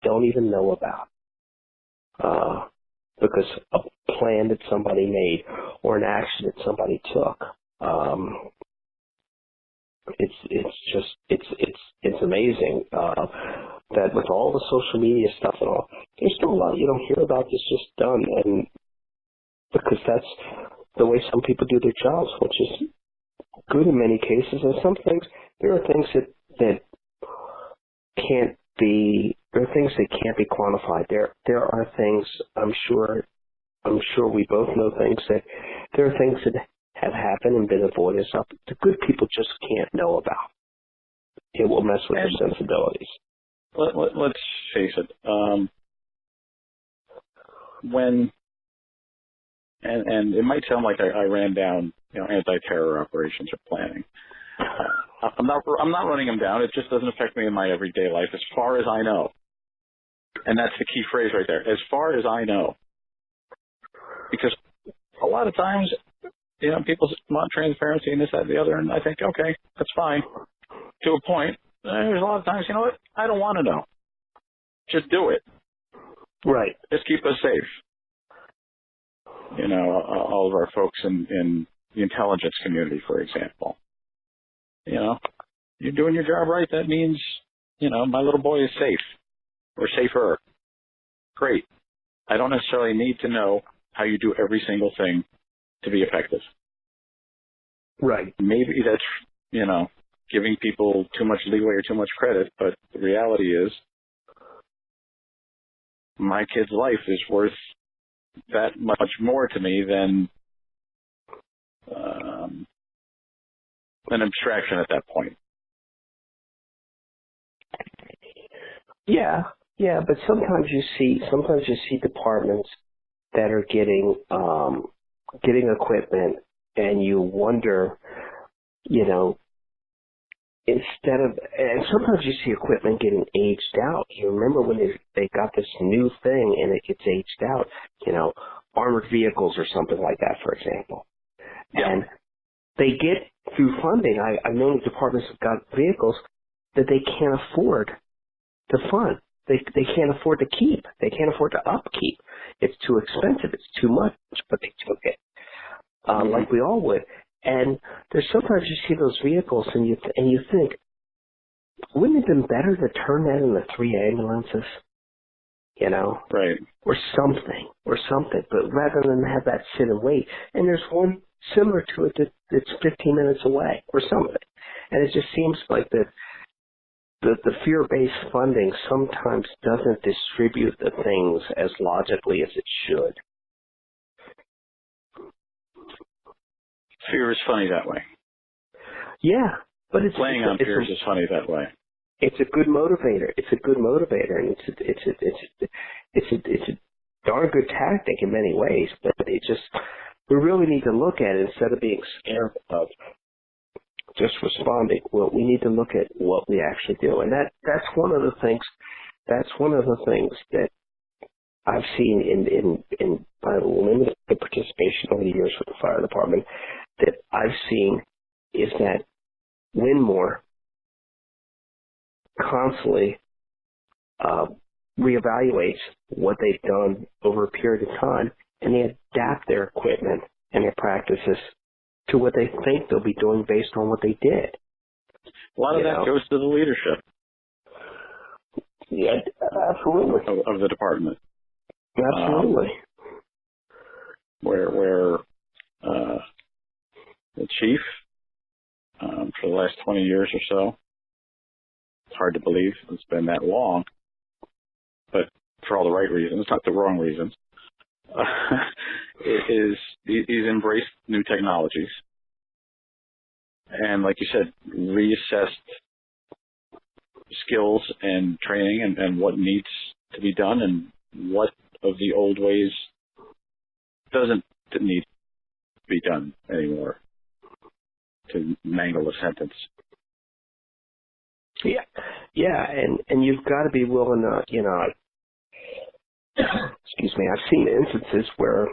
don't even know about because a plan that somebody made or an action that somebody took. It's amazing that with all the social media stuff and all, there's still a lot you don't hear about that's just done, and because that's the way some people do their jobs, which is good in many cases, and some things, there are things that can't be, there are things that can't be quantified. There are things, I'm sure we both know things that, there are things that have happened and been avoided, stuff the good people just can't know about. It will mess with their sensibilities. Let's face it, and it might sound like I ran down, anti-terror operations or planning. I'm not running them down. It just doesn't affect me in my everyday life, as far as I know. And that's the key phrase right there. As far as I know, because a lot of times, people want transparency and this, that, and the other, and I think, okay, that's fine to a point. There's a lot of times, you know what? I don't want to know. Just do it. Right. Just keep us safe. All of our folks in the intelligence community, for example. You're doing your job right. That means, my little boy is safe or safer. Great. I don't necessarily need to know how you do every single thing to be effective. Right. Maybe that's, giving people too much leeway or too much credit, but the reality is my kid's life is worth that much more to me than an abstraction at that point. Yeah, but sometimes you see departments that are getting equipment, and you wonder, and sometimes you see equipment getting aged out. You remember when they got this new thing and it gets aged out, armored vehicles or something like that, for example. Yeah. And they get through funding. I know departments have got vehicles that they can't afford to fund. They can't afford to keep. They can't afford to upkeep. It's too expensive. It's too much, but they took it, like we all would. And there's sometimes you see those vehicles and you think, wouldn't it have been better to turn that into 3 ambulances? Right. Or something. But rather than have that sit and wait, and there's one similar to it that's 15 minutes away or something. And it just seems like the fear-based funding sometimes doesn't distribute the things as logically as it should. Fear is funny that way. Yeah, but it's playing on fears is funny that way. It's a good motivator. And it's a darn good tactic in many ways. But we really need to look at it instead of being scared of just responding. Well, we need to look at what we actually do, and that's one of the things. That's one of the things that I've seen in my limited participation over the years with the fire department. That I've seen is that Winmore constantly reevaluates what they've done over a period of time, and they adapt their equipment and their practices to what they think they'll be doing based on what they did. A lot of that goes to the leadership. Yeah, absolutely. Of the department. Absolutely. Where the chief, for the last 20 years or so, it's hard to believe it's been that long, but for all the right reasons, not the wrong reasons, he's embraced new technologies. And like you said, reassessed skills and training and what needs to be done and what of the old ways doesn't need to be done anymore, to mangle a sentence. Yeah, and you've got to be willing to, excuse me, I've seen instances where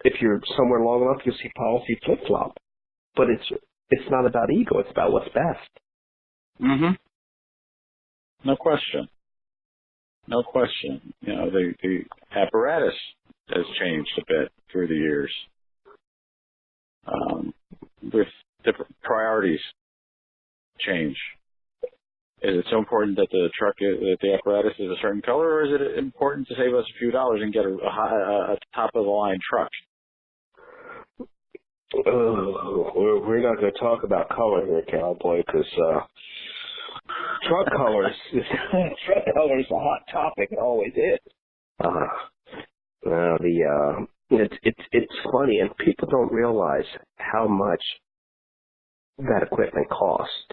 if you're somewhere long enough, you'll see policy flip-flop. But it's not about ego, it's about what's best. No question. No question. The apparatus has changed a bit through the years, with different priorities change. Is it so important that the apparatus is a certain color, or is it important to save us a few dollars and get a top-of-the-line truck? We're not going to talk about color here, Cowboy, because truck colors is a hot topic. It always is. It's funny, and people don't realize how much that equipment costs.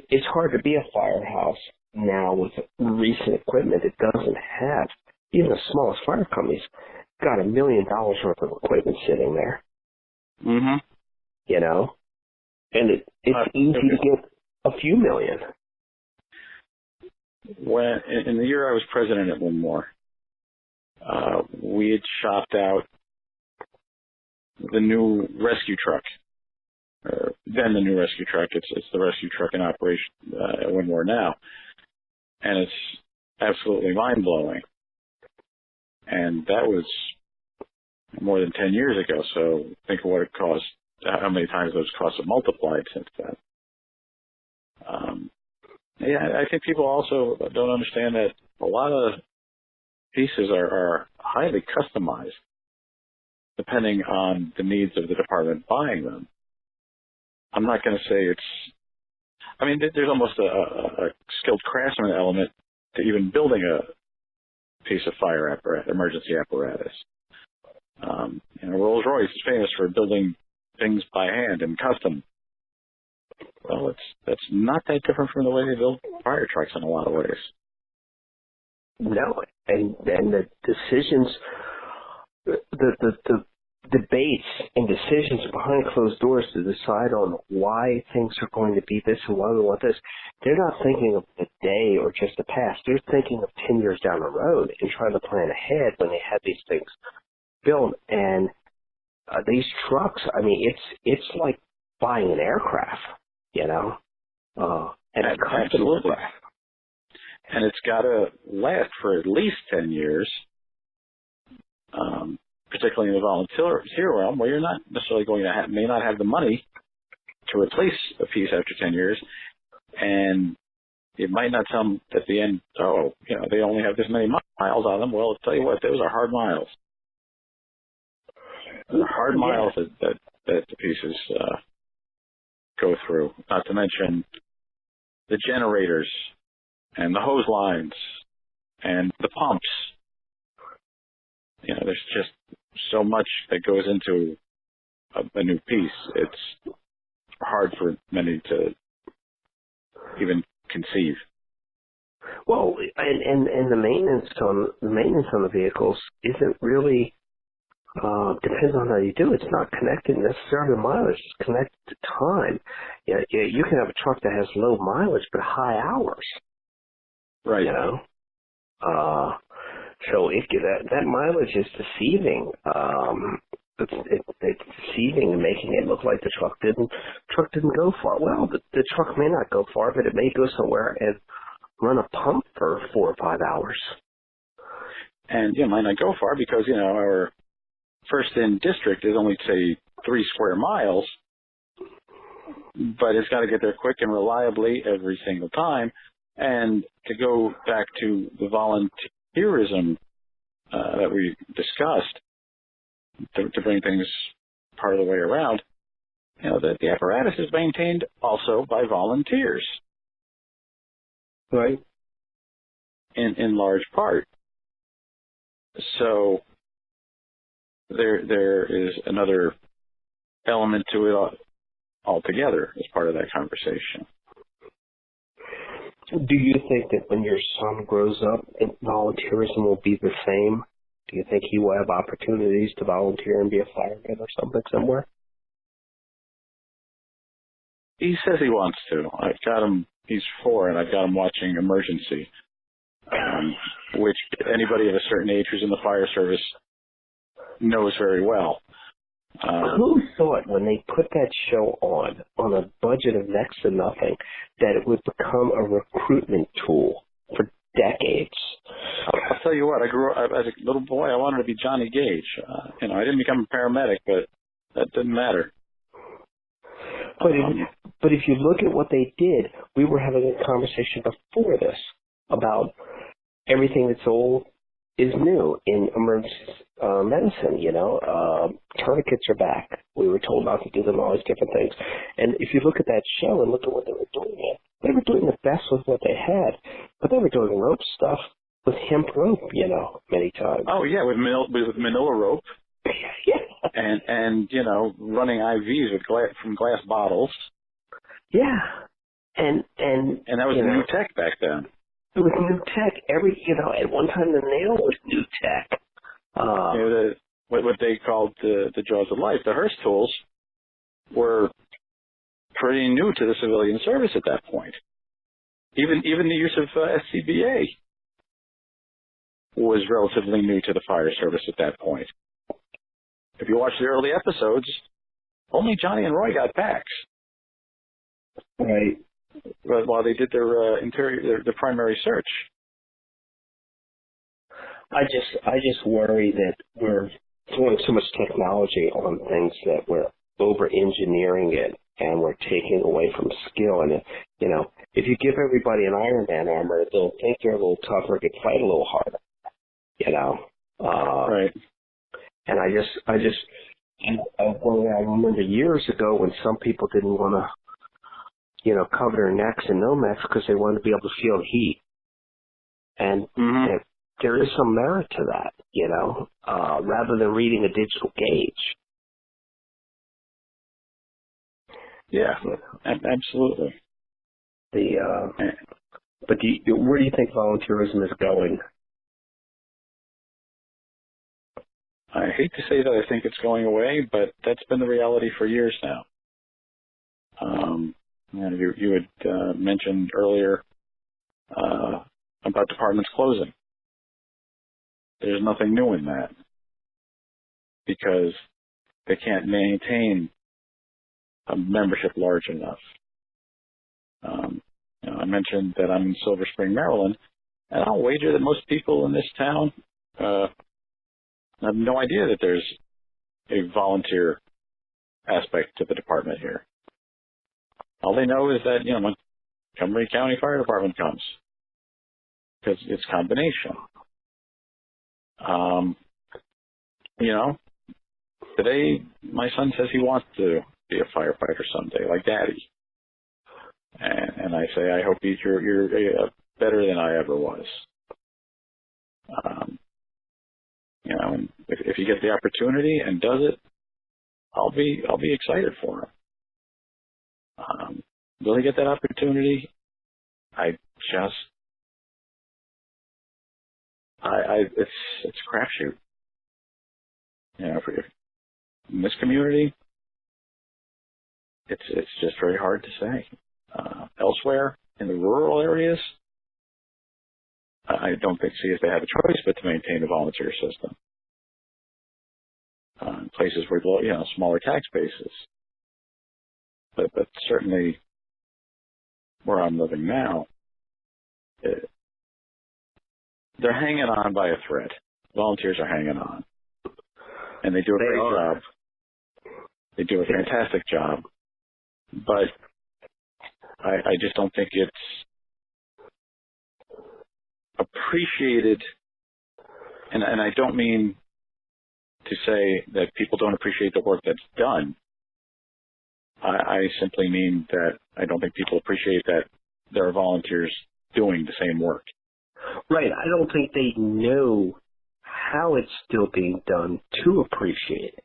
It's hard to be a firehouse now with recent equipment. It doesn't have, even the smallest fire companies got $1 million worth of equipment sitting there. Mm-hmm. And it's easy to get a few million. When in the year I was president at Winmore, we had shopped out the new rescue truck. Then the new rescue truck. It's the rescue truck in operation at Winmore now, and it's absolutely mind blowing. And that was more than 10 years ago. So think of what it cost. How many times those costs have multiplied since then. I think people also don't understand that a lot of pieces are highly customized depending on the needs of the department buying them. I'm not going to say there's almost a skilled craftsman element to even building a piece of fire apparatus, emergency apparatus. Rolls-Royce is famous for building things by hand and custom. Well, that's not that different from the way they build fire trucks in a lot of ways. No, and the decisions, the debates and decisions behind closed doors to decide on why things are going to be this and why we want this, they're not thinking of the day or just the past. They're thinking of 10 years down the road and trying to plan ahead when they have these things built. And these trucks, it's like buying an aircraft, and a custom aircraft. And it's got to last for at least 10 years, particularly in the volunteer realm, where you're not necessarily may not have the money to replace a piece after 10 years, and it might not come at the end, they only have this many miles on them. Well, I'll tell you what, those are hard miles. Hard miles that the pieces go through, not to mention the generators and the hose lines and the pumps. There's just so much that goes into a new piece. It's hard for many to even conceive. Well, and the maintenance on the vehicles isn't really depends on how you do it. It's not connected necessarily to mileage. It's connected to time. You can have a truck that has low mileage but high hours. Right. So that mileage is deceiving. It's deceiving and making it look like the truck didn't go far. Well, the truck may not go far, but it may go somewhere and run a pump for 4 or 5 hours. And it might not go far because our first in district is only, say, 3 square miles, but it's got to get there quick and reliably every single time. And to go back to the volunteerism that we discussed, to bring things part of the way around, that the apparatus is maintained also by volunteers. Right. In large part. So there is another element to it altogether as part of that conversation. Do you think that when your son grows up, volunteerism will be the same? Do you think he will have opportunities to volunteer and be a fireman or something somewhere? He says he wants to. I've got him, he's 4, and I've got him watching Emergency, which anybody of a certain age who's in the fire service knows very well. Who thought when they put that show on a budget of next to nothing, that it would become a recruitment tool for decades? I'll tell you what, I grew up as a little boy, I wanted to be Johnny Gage. I didn't become a paramedic, but that didn't matter. But if you look at what they did, we were having a conversation before this about everything that's old is new in emergency medicine. Tourniquets are back. We were told not to do them, all these different things. And if you look at that show and look at what they were doing, they were doing the best with what they had, but they were doing rope stuff with hemp rope, many times. Oh yeah, with manila rope. Yeah. And running IVs from glass bottles. Yeah. And that was new tech back then. It was new tech. At one time the nail was new tech. What they called the jaws of life, the Hearst tools, were pretty new to the civilian service at that point. Even the use of SCBA was relatively new to the fire service at that point. If you watch the early episodes, only Johnny and Roy got packs. Right. While they did their primary search. I just worry that we're throwing so much technology on things that we're over-engineering it, and we're taking away from skill. And if you give everybody an Iron Man armor, they'll think they're a little tougher, can fight a little harder. Right. And I remember years ago when some people didn't want to, cover their necks in Nomex because they wanted to be able to feel heat. And there is some merit to that, rather than reading a digital gauge. Yeah, absolutely. But where do you think volunteerism is going? I hate to say that I think it's going away, but that's been the reality for years now. You had mentioned earlier about departments closing. There's nothing new in that because they can't maintain a membership large enough. I mentioned that I'm in Silver Spring, Maryland, and I'll wager that most people in this town have no idea that there's a volunteer aspect to the department here. All they know is that, Montgomery County Fire Department comes because it's combination. Today my son says he wants to be a firefighter someday, like Daddy. And I say, I hope you're better than I ever was. And if you get the opportunity and does it, I'll be excited for him. Will he get that opportunity? It's a crapshoot. In this community, it's just very hard to say. Elsewhere in the rural areas, I don't see if they have a choice but to maintain a volunteer system. In places where smaller tax bases, but certainly where I'm living now, they're hanging on by a thread. Volunteers are hanging on, and they do a great job. They do a fantastic job, but I just don't think it's appreciated, and I don't mean to say that people don't appreciate the work that's done. I simply mean that I don't think people appreciate that there are volunteers doing the same work. Right. I don't think they know how it's still being done to appreciate it.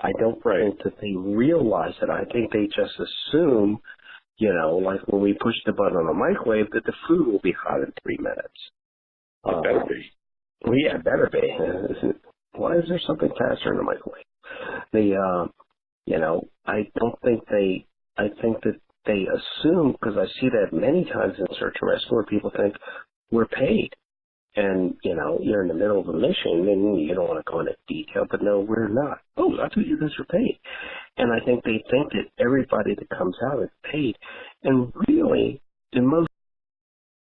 I don't think that they realize it. I think they just assume, like when we push the button on a microwave, that the food will be hot in 3 minutes. It better be. Well, yeah, it better be. Why is there something faster in the microwave? I think that they assume, because I see that many times in search and rescue, where people think we're paid. and, you know, you're in the middle of a mission and you don't want to go into detail, but no, we're not. Oh, that's what you guys are paid. And I think they think that everybody that comes out is paid. And really, in most